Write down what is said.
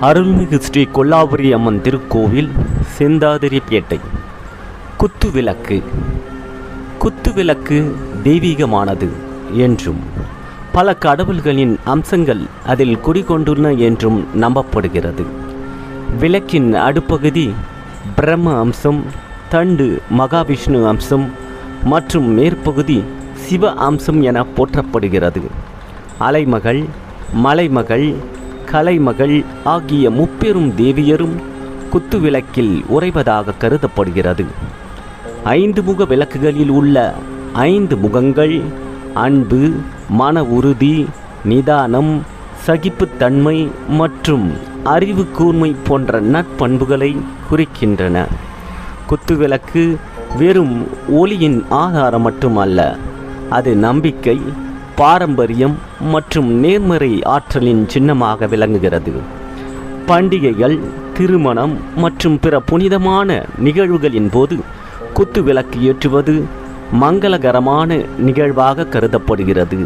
அருள்மிகு ஸ்ரீ கொல்லாபுரி அம்மன் திருக்கோவில், செந்தாதிரிப்பேட்டை. குத்துவிளக்கு. குத்துவிளக்கு தெய்வீகமானது என்றும் பல கடவுள்களின் அம்சங்கள் அதில் குடிகொண்டுள்ளன என்றும் நம்பப்படுகிறது. விளக்கின் அடுப்பகுதி பிரம்ம அம்சம், தண்டு மகாவிஷ்ணு அம்சம் மற்றும் மேற்பகுதி சிவ அம்சம் என போற்றப்படுகிறது. அலைமகள், மலைமகள், கலைமகள் ஆகிய முப்பெரும் தேவியரும் குத்துவிளக்கில் உறைவதாக கருதப்படுகிறது. 5 முக விளக்குகளில் உள்ள 5 முகங்கள் அன்பு, மன உறுதி, நிதானம், சகிப்புத்தன்மை மற்றும் அறிவு கூர்மை போன்ற நற்பண்புகளை குறிக்கின்றன. குத்துவிளக்கு வெறும் ஒளியின் ஆதாரம் மட்டுமல்ல, அது நம்பிக்கை, பாரம்பரியம் மற்றும் நேர்மறை ஆற்றலின் சின்னமாக விளங்குகிறது. பண்டிகைகள், திருமணம் மற்றும் பிற புனிதமான நிகழ்வுகளின் போது குத்துவிளக்கு ஏற்றுவது மங்களகரமான நிகழ்வாக கருதப்படுகிறது.